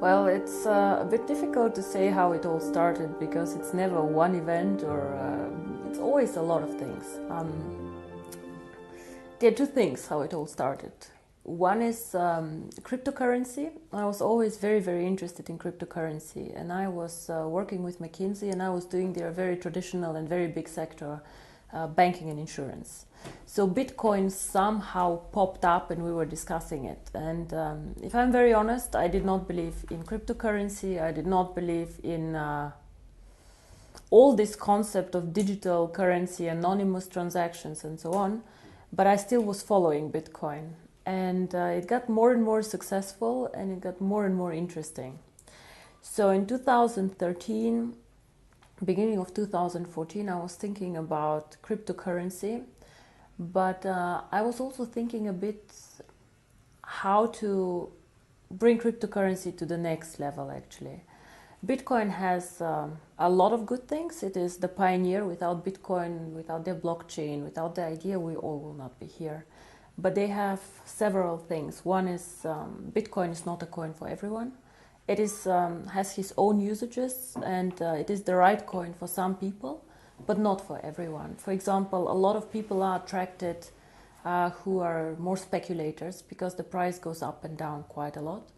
Well, it's a bit difficult to say how it all started because it's never one event or it's always a lot of things. There are two things how it all started. One is cryptocurrency. I was always very, very interested in cryptocurrency, and I was working with McKinsey, and I was doing their very traditional and very big sector, banking and insurance. So Bitcoin somehow popped up and we were discussing it. And if I'm very honest, I did not believe in cryptocurrency. I did not believe in all this concept of digital currency, anonymous transactions and so on. But I still was following Bitcoin. And it got more and more successful and it got more and more interesting. So in 2013, beginning of 2014, I was thinking about cryptocurrency. But I was also thinking a bit how to bring cryptocurrency to the next level, actually. Bitcoin has a lot of good things. It is the pioneer. Without Bitcoin, without their blockchain, without the idea, we all will not be here. But they have several things. One is Bitcoin is not a coin for everyone. It is, has its own usages, and it is the right coin for some people, but not for everyone. For example, a lot of people are attracted who are more speculators because the price goes up and down quite a lot.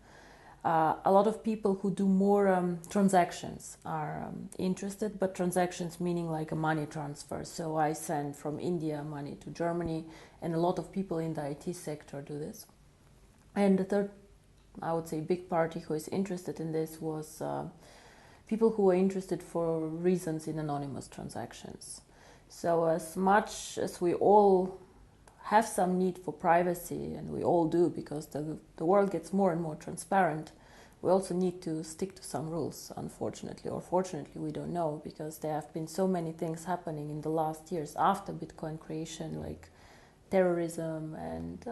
A lot of people who do more transactions are interested, but transactions meaning like a money transfer. So I send from India money to Germany, and a lot of people in the IT sector do this. And the third, I would say, big party who is interested in this was people who are interested for reasons in anonymous transactions. So as much as we all have some need for privacy, and we all do because the world gets more and more transparent, we also need to stick to some rules, unfortunately, or fortunately, we don't know, because there have been so many things happening in the last years after Bitcoin creation, like terrorism and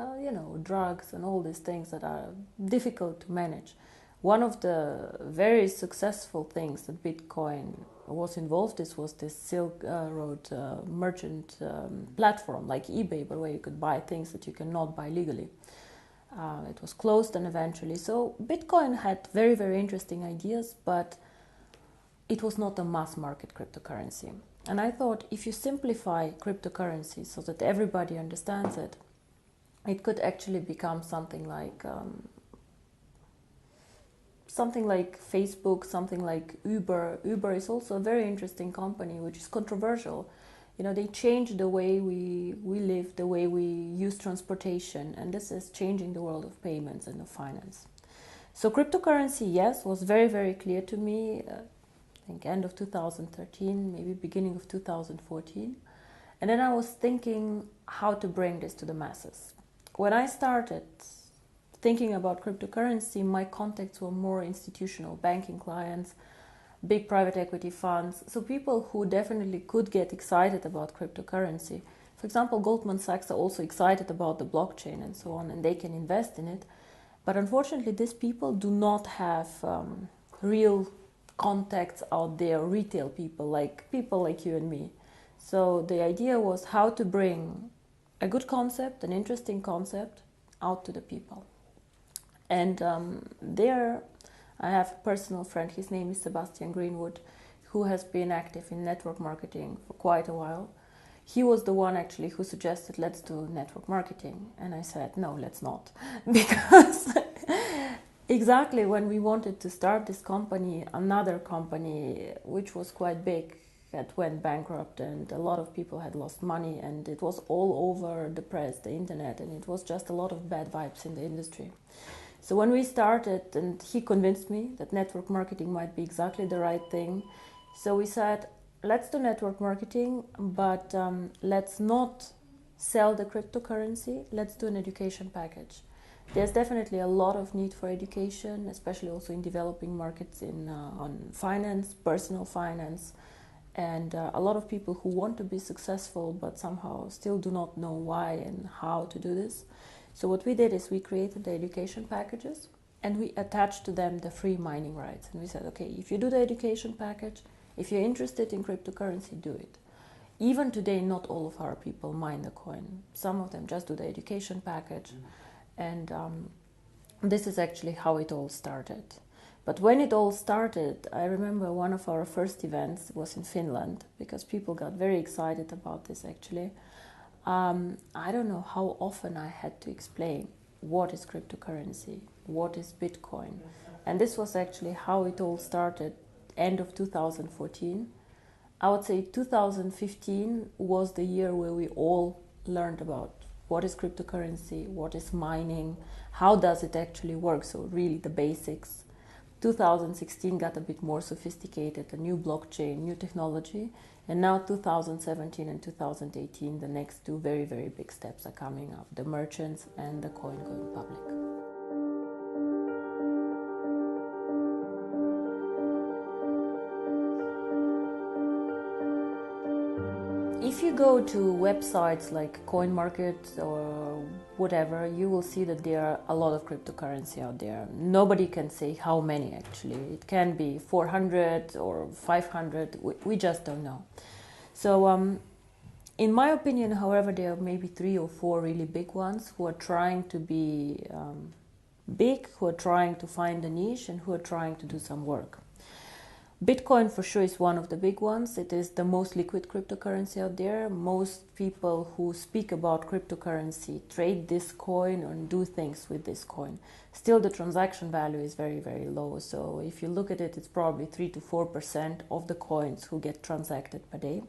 drugs and all these things that are difficult to manage. One of the very successful things that Bitcoin was involved in was this Silk Road merchant platform like eBay, but where you could buy things that you cannot buy legally. It was closed and eventually. So Bitcoin had very, very interesting ideas, but it was not a mass market cryptocurrency. And I thought if you simplify cryptocurrency so that everybody understands it, it could actually become something like Facebook, something like Uber. Uber is also a very interesting company, which is controversial. You know, they change the way we live, the way we use transportation, and this is changing the world of payments and of finance. So cryptocurrency, yes, was very, very clear to me, I think end of 2013, maybe beginning of 2014. And then I was thinking how to bring this to the masses. When I started thinking about cryptocurrency, my contacts were more institutional banking clients, big private equity funds, so people who definitely could get excited about cryptocurrency. For example, Goldman Sachs are also excited about the blockchain and so on, and they can invest in it. But unfortunately, these people do not have real contacts out there, retail people like you and me. So the idea was how to bring a good concept, an interesting concept, out to the people. And there I have a personal friend, his name is Sebastian Greenwood, who has been active in network marketing for quite a while. He was the one actually who suggested, let's do network marketing. And I said, no, let's not. Because exactly when we wanted to start this company, another company, which was quite big, had went bankrupt, and a lot of people had lost money, and it was all over the press, the internet, and it was just a lot of bad vibes in the industry. So when we started, and he convinced me that network marketing might be exactly the right thing, so we said, let's do network marketing, but let's not sell the cryptocurrency, let's do an education package. There's definitely a lot of need for education, especially also in developing markets on finance, personal finance, and a lot of people who want to be successful but somehow still do not know why and how to do this. So what we did is we created the education packages and we attached to them the free mining rights. And we said, okay, if you do the education package, if you're interested in cryptocurrency, do it. Even today, not all of our people mine the coin. Some of them just do the education package. And this is actually how it all started. But when it all started, I remember one of our first events was in Finland, because people got very excited about this actually. I don't know how often I had to explain what is cryptocurrency, what is Bitcoin. And this was actually how it all started, end of 2014. I would say 2015 was the year where we all learned about what is cryptocurrency, what is mining, how does it actually work, so really the basics. 2016 got a bit more sophisticated, a new blockchain, new technology, and now 2017 and 2018, the next two very, very big steps are coming up, the merchants and the coin going public. If you go to websites like CoinMarket or whatever, you will see that there are a lot of cryptocurrency out there. Nobody can say how many actually. It can be 400 or 500, we just don't know. So in my opinion, however, there are maybe 3 or 4 really big ones who are trying to be big, who are trying to find a niche and who are trying to do some work. Bitcoin for sure is one of the big ones. It is the most liquid cryptocurrency out there. Most people who speak about cryptocurrency trade this coin or do things with this coin. Still, the transaction value is very, very low. So if you look at it, it's probably 3 to 4% of the coins who get transacted per day.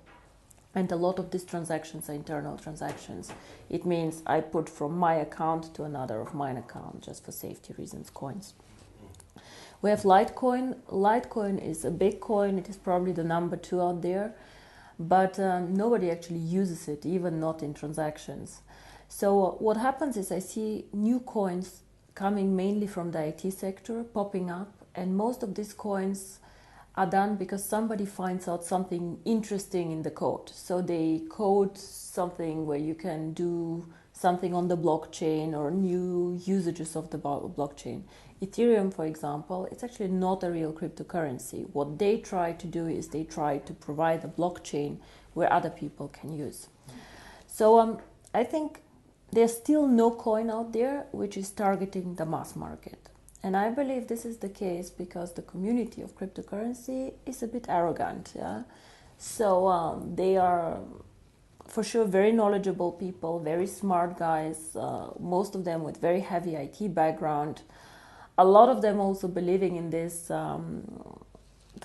And a lot of these transactions are internal transactions. It means I put from my account to another of mine account, just for safety reasons, coins. We have Litecoin. Litecoin is a big coin. It is probably the number 2 out there, but nobody actually uses it, even not in transactions. So what happens is I see new coins coming mainly from the IT sector popping up, and most of these coins are done because somebody finds out something interesting in the code. So they code something where you can do something on the blockchain or new usages of the blockchain. Ethereum, for example, it's actually not a real cryptocurrency. What they try to do is they try to provide a blockchain where other people can use. So I think there's still no coin out there which is targeting the mass market. And I believe this is the case because the community of cryptocurrency is a bit arrogant. Yeah? So they are for sure very knowledgeable people, very smart guys, most of them with very heavy IT background. A lot of them also believing in this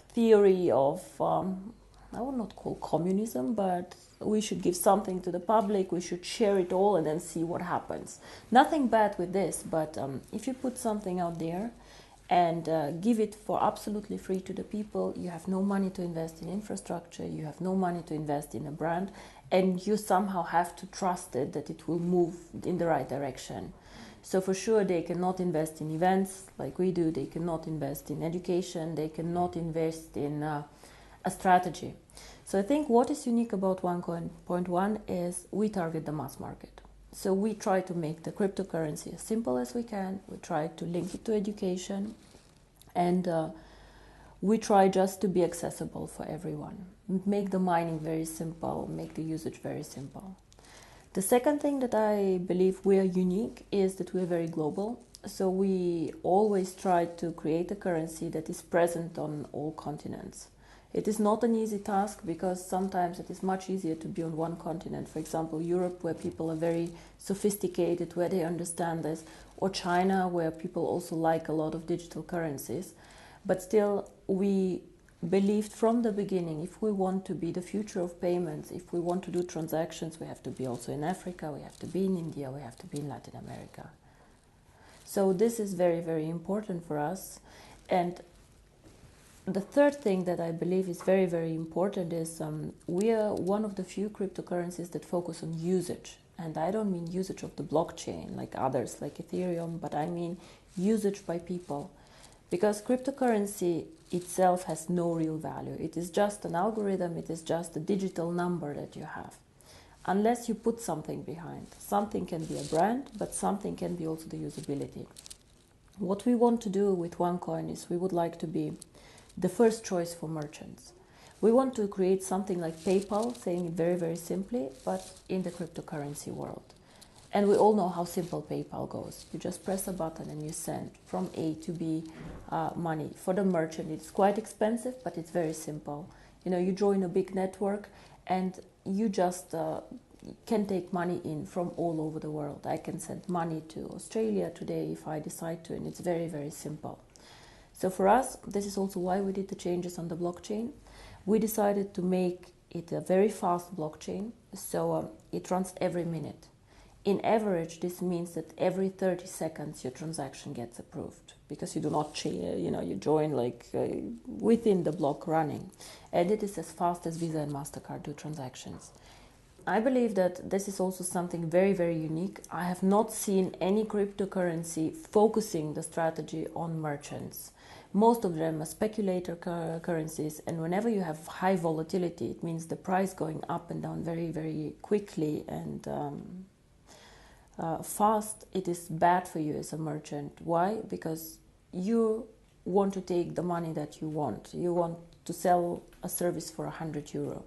theory of, I would not call communism, but we should give something to the public, we should share it all and then see what happens. Nothing bad with this, but if you put something out there and give it for absolutely free to the people, you have no money to invest in infrastructure, you have no money to invest in a brand, and you somehow have to trust it that it will move in the right direction. So for sure they cannot invest in events like we do, they cannot invest in education, they cannot invest in a strategy. So I think what is unique about OneCoin.1 is we target the mass market. So we try to make the cryptocurrency as simple as we can, we try to link it to education, and we try just to be accessible for everyone. Make the mining very simple, make the usage very simple. The second thing that I believe we are unique is that we are very global. So we always try to create a currency that is present on all continents. It is not an easy task because sometimes it is much easier to be on one continent. For example, Europe, where people are very sophisticated, where they understand this, or China, where people also like a lot of digital currencies. But still, we believed from the beginning, if we want to be the future of payments, if we want to do transactions, we have to be also in Africa, we have to be in India, we have to be in Latin America. So this is very, very important for us. And the third thing that I believe is very, very important is we are one of the few cryptocurrencies that focus on usage. And I don't mean usage of the blockchain like others, like Ethereum, but I mean usage by people. Because cryptocurrency itself has no real value. It is just an algorithm, it is just a digital number that you have. Unless you put something behind. Something can be a brand, but something can be also the usability. What we want to do with OneCoin is we would like to be the first choice for merchants. We want to create something like PayPal, saying it very, very simply, but in the cryptocurrency world. And we all know how simple PayPal goes. You just press a button and you send from A to B money. For the merchant, it's quite expensive, but it's very simple. You know, you join a big network and you just can take money in from all over the world. I can send money to Australia today if I decide to, and it's very, very simple. So for us, this is also why we did the changes on the blockchain. We decided to make it a very fast blockchain, so it runs every minute. In average, this means that every 30 seconds your transaction gets approved, because you do not, you join like within the block running, and it is as fast as Visa and MasterCard do transactions. I believe that this is also something very, very unique. I have not seen any cryptocurrency focusing the strategy on merchants. Most of them are speculator currencies, and whenever you have high volatility, it means the price going up and down very, very quickly and fast. It is bad for you as a merchant. Why? Because you want to take the money that you want. You want to sell a service for €100.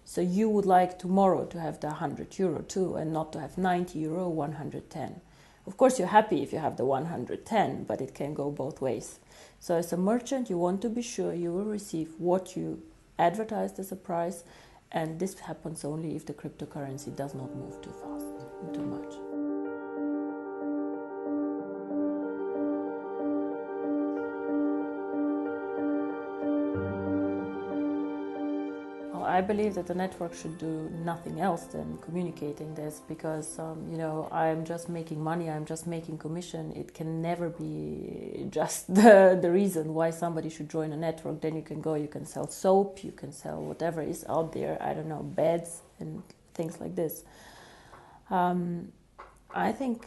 So you would like tomorrow to have the €100 too, and not to have €90, 110. Of course, you're happy if you have the 110, but it can go both ways. So as a merchant, you want to be sure you will receive what you advertised as a price, and this happens only if the cryptocurrency does not move too fast and too much. I believe that the network should do nothing else than communicating this, because I'm just making money, I'm just making commission. It can never be just the reason why somebody should join a network. Then you can sell soap, you can sell whatever is out there, I don't know, beds and things like this. I think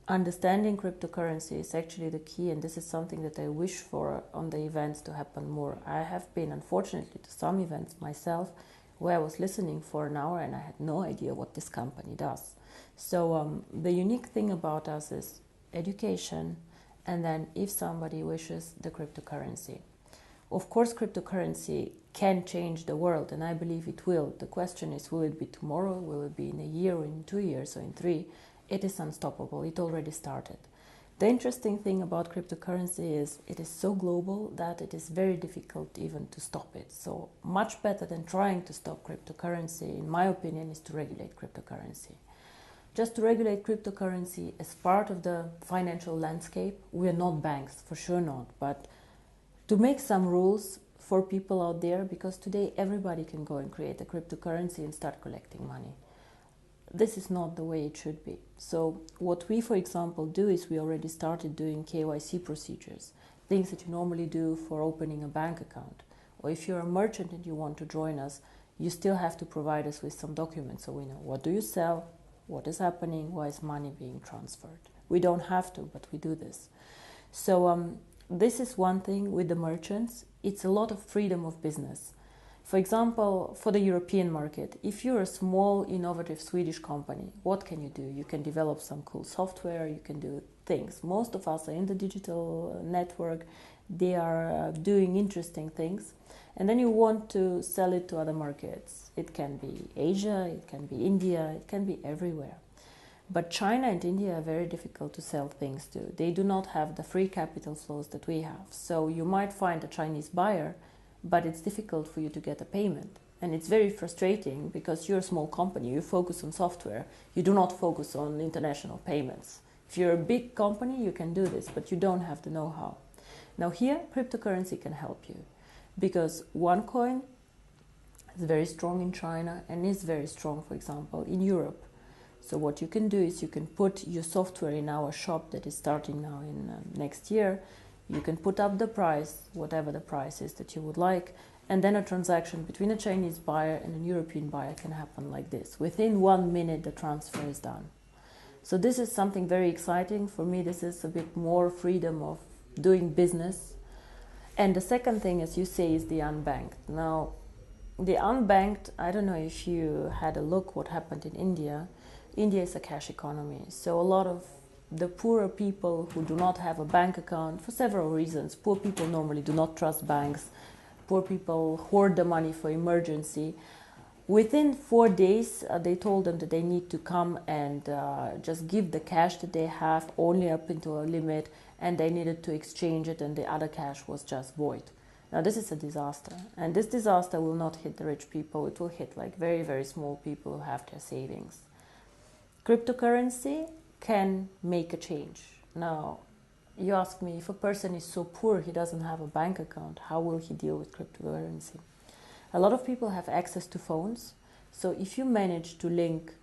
understanding cryptocurrency is actually the key, and this is something that I wish for on the events to happen more. I have been, unfortunately, to some events myself where I was listening for an hour and I had no idea what this company does. So the unique thing about us is education, and then if somebody wishes, the cryptocurrency. Of course, cryptocurrency can change the world, and I believe it will. The question is, will it be tomorrow? Will it be in a year, or in 2 years, or in 3? It is unstoppable. It already started. The interesting thing about cryptocurrency is it is so global that it is very difficult even to stop it. So much better than trying to stop cryptocurrency, in my opinion, is to regulate cryptocurrency. Just to regulate cryptocurrency as part of the financial landscape. We are not banks, for sure not, but to make some rules for people out there, because today everybody can go and create a cryptocurrency and start collecting money. This is not the way it should be. So what we, for example, do is we already started doing KYC procedures, things that you normally do for opening a bank account. Or if you're a merchant and you want to join us, you still have to provide us with some documents so we know what do you sell, what is happening, why is money being transferred. We don't have to, but we do this. So this is one thing with the merchants. It's a lot of freedom of business. For example, for the European market, if you're a small, innovative Swedish company, what can you do? You can develop some cool software, you can do things. Most of us are in the digital network, they are doing interesting things, and then you want to sell it to other markets. It can be Asia, it can be India, it can be everywhere. But China and India are very difficult to sell things to. They do not have the free capital flows that we have. So you might find a Chinese buyer, but it's difficult for you to get a payment. And it's very frustrating because you're a small company, you focus on software, you do not focus on international payments. If you're a big company, you can do this, but you don't have the know-how. Now here, cryptocurrency can help you, because OneCoin is very strong in China and is very strong, for example, in Europe. So what you can do is you can put your software in our shop that is starting now in next year. You can put up the price, whatever the price is that you would like, and then a transaction between a Chinese buyer and a European buyer can happen like this. Within 1 minute, the transfer is done. So this is something very exciting. For me, this is a bit more freedom of doing business. And the second thing, as you say, is the unbanked. Now, the unbanked, I don't know if you had a look what happened in India. India is a cash economy, so a lot of the poorer people who do not have a bank account for several reasons. Poor people normally do not trust banks. Poor people hoard the money for emergency. Within 4 days, they told them that they need to come and just give the cash that they have only up into a limit, and they needed to exchange it, and the other cash was just void. Now this is a disaster, and this disaster will not hit the rich people. It will hit like very, very small people who have their savings. Cryptocurrency can make a change. Now, you ask me, if a person is so poor he doesn't have a bank account, how will he deal with cryptocurrency? A lot of people have access to phones, so if you manage to link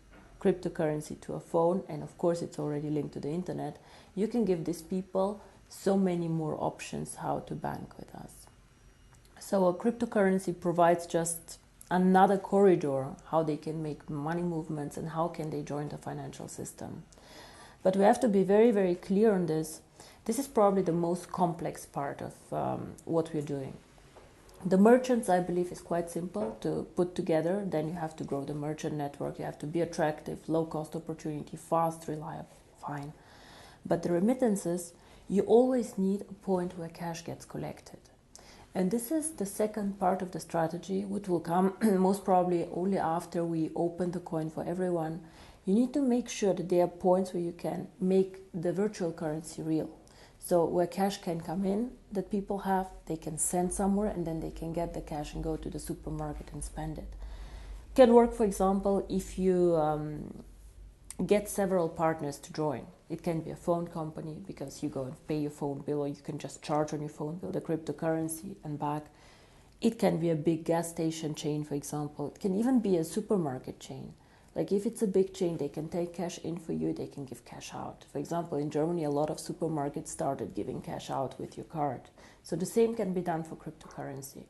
cryptocurrency to a phone, and of course it's already linked to the internet, you can give these people so many more options how to bank with us. So a cryptocurrency provides just another corridor how they can make money movements and how can they join the financial system. But we have to be very, very clear on this. This is probably the most complex part of what we're doing. The merchants, I believe, is quite simple to put together. Then you have to grow the merchant network. You have to be attractive, low-cost opportunity, fast, reliable, fine. But the remittances, you always need a point where cash gets collected. And this is the second part of the strategy, which will come most probably only after we open the coin for everyone. You need to make sure that there are points where you can make the virtual currency real. So where cash can come in that people have, they can send somewhere, and then they can get the cash and go to the supermarket and spend it. It can work, for example, if you get several partners to join. It can be a phone company, because you go and pay your phone bill, or you can just charge on your phone bill the cryptocurrency and back. It can be a big gas station chain, for example. It can even be a supermarket chain. Like if it's a big chain, they can take cash in for you, they can give cash out. For example, in Germany, a lot of supermarkets started giving cash out with your card. So the same can be done for cryptocurrency.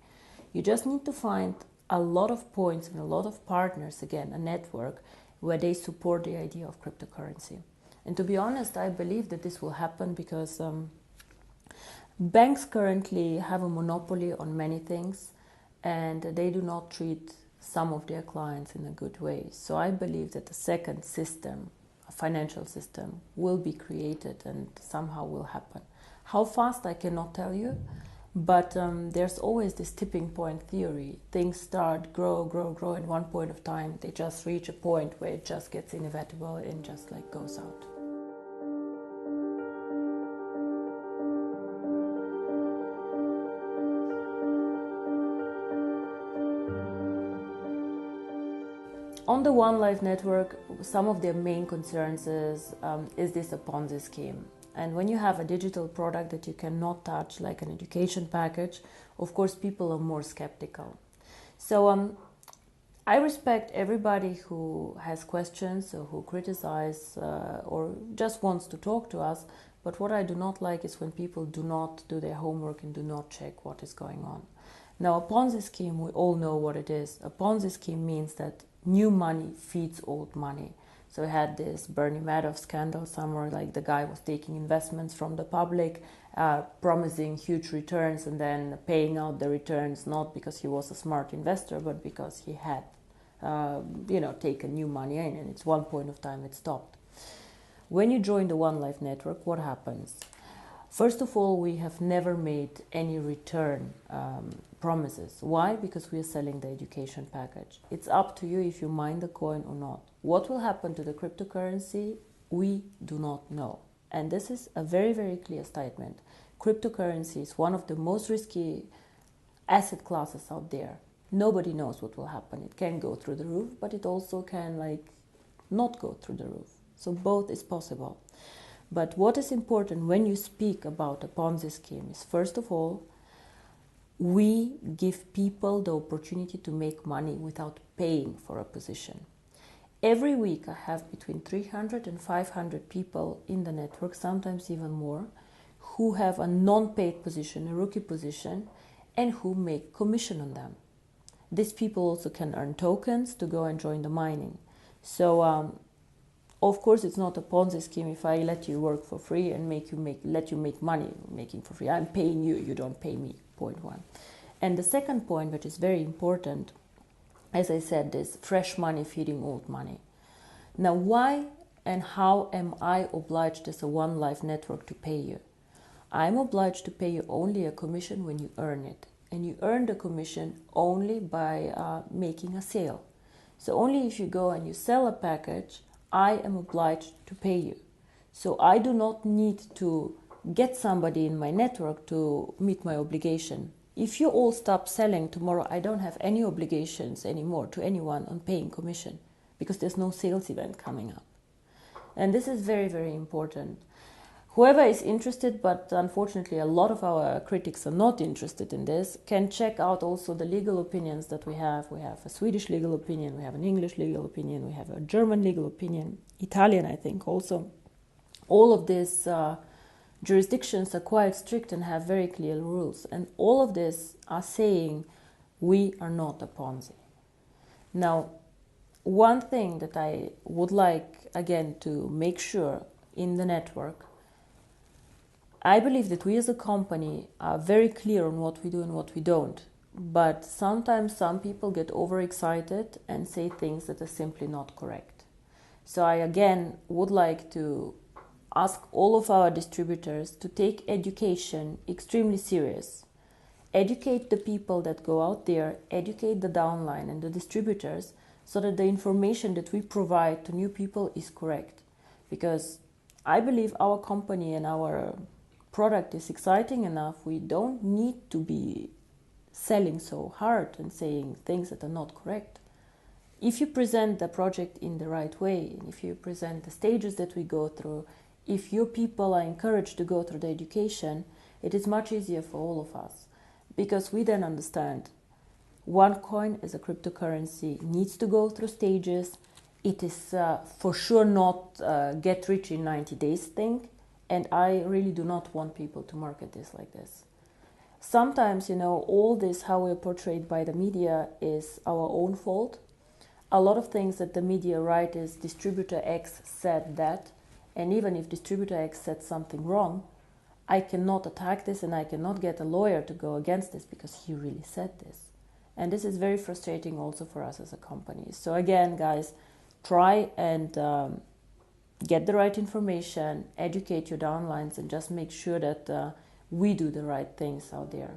You just need to find a lot of points and a lot of partners, again, a network, where they support the idea of cryptocurrency. And to be honest, I believe that this will happen because banks currently have a monopoly on many things, and they do not treat some of their clients in a good way. So I believe that the second system, a financial system, will be created and somehow will happen. How fast, I cannot tell you, but there's always this tipping point theory. Things start, grow, at one point of time, they just reach a point where it just gets inevitable and just like goes out. On the One Life network, some of their main concerns is this a Ponzi scheme? And when you have a digital product that you cannot touch, like an education package, of course people are more skeptical. So I respect everybody who has questions or who criticize or just wants to talk to us, but what I do not like is when people do not do their homework and do not check what is going on. Now, a Ponzi scheme, we all know what it is. A Ponzi scheme means that new money feeds old money. So we had this Bernie Madoff scandal somewhere, like the guy was taking investments from the public, promising huge returns and then paying out the returns, not because he was a smart investor, but because he had, taken new money in, and it's one point of time it stopped. When you join the One Life network, what happens? First of all, we have never made any return promises. Why? Because we are selling the education package. It's up to you if you mine the coin or not. What will happen to the cryptocurrency? We do not know. And this is a very, very clear statement. Cryptocurrency is one of the most risky asset classes out there. Nobody knows what will happen. It can go through the roof, but it also can not go through the roof. So both is possible. But what is important when you speak about a Ponzi scheme is, first of all, we give people the opportunity to make money without paying for a position. Every week I have between 300 and 500 people in the network, sometimes even more, who have a non-paid position, a rookie position, and who make commission on them. These people also can earn tokens to go and join the mining. So of course, it's not a Ponzi scheme if I let you work for free and let you make money making for free. I'm paying you, you don't pay me, point one. And the second point, which is very important, as I said, is fresh money feeding old money. Now, why and how am I obliged as a One Life network to pay you? I'm obliged to pay you only a commission when you earn it. And you earn the commission only by making a sale. So only if you go and you sell a package, I am obliged to pay you. So I do not need to get somebody in my network to meet my obligation. If you all stop selling tomorrow, I don't have any obligations anymore to anyone on paying commission, because there's no sales event coming up. And this is very, very important. Whoever is interested, but unfortunately a lot of our critics are not interested in this, can check out also the legal opinions that we have. We have a Swedish legal opinion, we have an English legal opinion, we have a German legal opinion, Italian I think also. All of these jurisdictions are quite strict and have very clear rules. And all of this are saying we are not a Ponzi. Now, one thing that I would like, again, to make sure in the network, I believe that we as a company are very clear on what we do and what we don't. But sometimes some people get overexcited and say things that are simply not correct. So I, again, would like to ask all of our distributors to take education extremely serious. Educate the people that go out there, educate the downline and the distributors, so that the information that we provide to new people is correct. Because I believe our company and our product is exciting enough. We don't need to be selling so hard and saying things that are not correct. If you present the project in the right way, if you present the stages that we go through, if your people are encouraged to go through the education, it is much easier for all of us, because we then understand OneCoin as a cryptocurrency needs to go through stages. It is for sure not get rich in 90 days thing, and I really do not want people to market this like this. Sometimes, all this, how we're portrayed by the media, is our own fault. A lot of things that the media write is distributor X said that, and even if distributor X said something wrong, I cannot attack this and I cannot get a lawyer to go against this because he really said this. And this is very frustrating also for us as a company. So again, guys, try and get the right information, educate your downlines, and just make sure that we do the right things out there.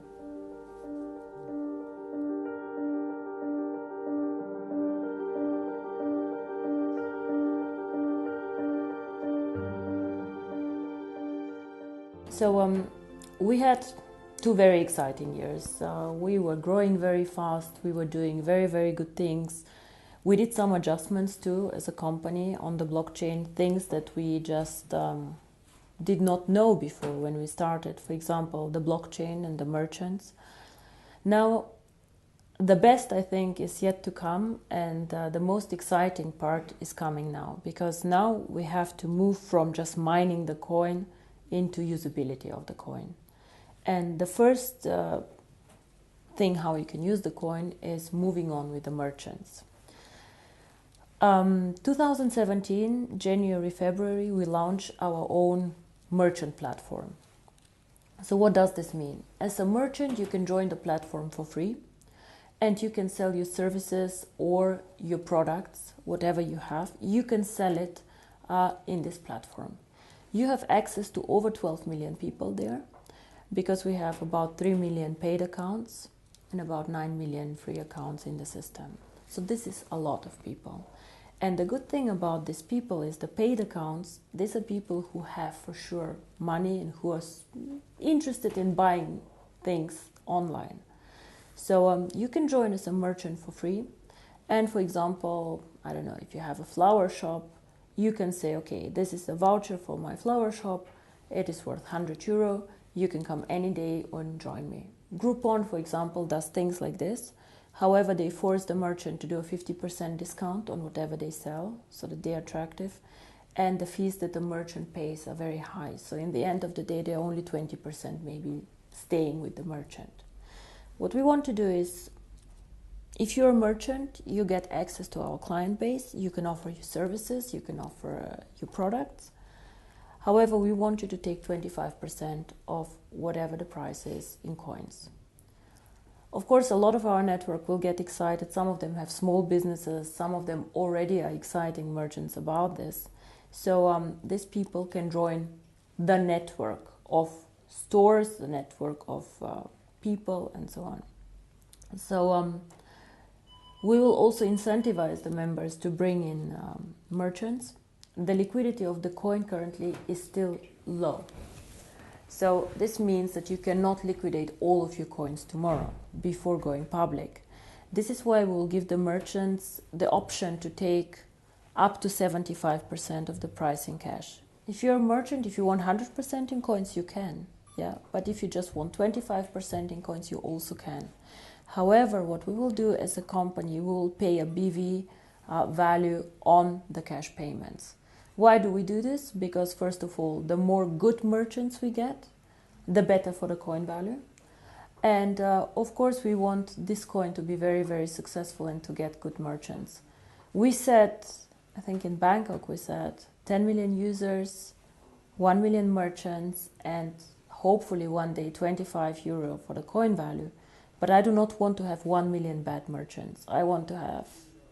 So we had 2 very exciting years. We were growing very fast. We were doing very, very good things. We did some adjustments too as a company on the blockchain, things that we just did not know before when we started. For example, the blockchain and the merchants. Now, the best, I think, is yet to come, and the most exciting part is coming now, because now we have to move from just mining the coin into usability of the coin. And the first thing how you can use the coin is moving on with the merchants. 2017, January, February, we launched our own merchant platform. So what does this mean? As a merchant, you can join the platform for free, and you can sell your services or your products, whatever you have, you can sell it in this platform. You have access to over 12 million people there, because we have about 3 million paid accounts and about 9 million free accounts in the system. So this is a lot of people. And the good thing about these people is the paid accounts, these are people who have for sure money and who are interested in buying things online. So you can join as a merchant for free. And for example, I don't know, if you have a flower shop, you can say, okay, this is a voucher for my flower shop. It is worth €100. You can come any day and join me. Groupon, for example, does things like this. However, they force the merchant to do a 50% discount on whatever they sell so that they're attractive. And the fees that the merchant pays are very high. So in the end of the day, they're only 20% maybe staying with the merchant. What we want to do is, if you're a merchant, you get access to our client base. You can offer your services, you can offer your products. However, we want you to take 25% of whatever the price is in coins. Of course, a lot of our network will get excited. Some of them have small businesses. Some of them already are exciting merchants about this. So these people can join the network of stores, the network of people, and so on. So We will also incentivize the members to bring in merchants. The liquidity of the coin currently is still low. So this means that you cannot liquidate all of your coins tomorrow before going public. This is why we will give the merchants the option to take up to 75% of the price in cash. If you're a merchant, if you want 100% in coins, you can. Yeah, but if you just want 25% in coins, you also can. However, what we will do as a company, we will pay a BV value on the cash payments. Why do we do this? Because first of all, the more good merchants we get, the better for the coin value. And of course, we want this coin to be very, very successful and to get good merchants. We said, I think in Bangkok, we said 10 million users, 1 million merchants, and hopefully one day 25 euro for the coin value. But I do not want to have 1 million bad merchants. I want to have,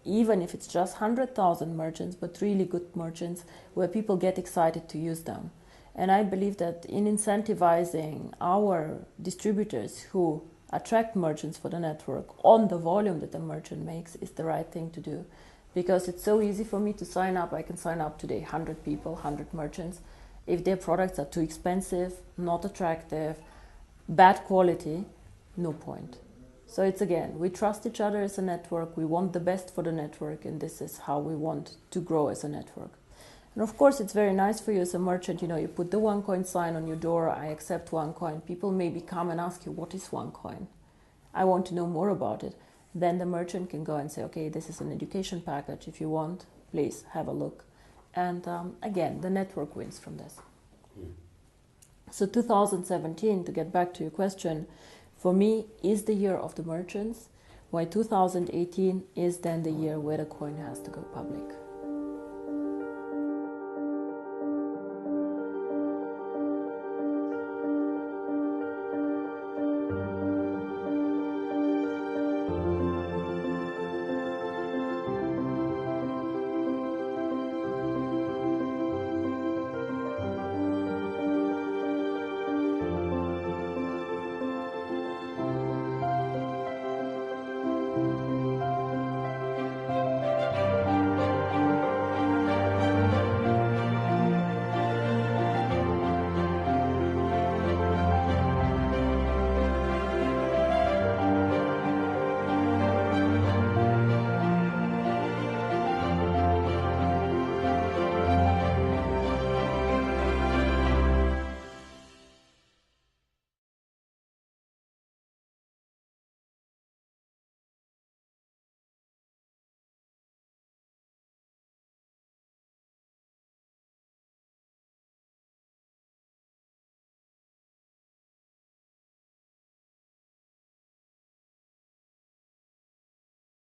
even if it's just 100,000 merchants, but really good merchants where people get excited to use them. And I believe that in incentivizing our distributors who attract merchants for the network on the volume that the merchant makes is the right thing to do. Because it's so easy for me to sign up. I can sign up today 100 people, 100 merchants. If their products are too expensive, not attractive, bad quality, no point. So it's again, we trust each other as a network, we want the best for the network, and this is how we want to grow as a network. And of course, it's very nice for you as a merchant, you put the OneCoin sign on your door, I accept OneCoin. People maybe come and ask you, what is OneCoin? I want to know more about it. Then the merchant can go and say, okay, this is an education package. If you want, please have a look. And again, the network wins from this. So 2017, to get back to your question, for me is the year of the merchants, while 2018 is then the year where the coin has to go public.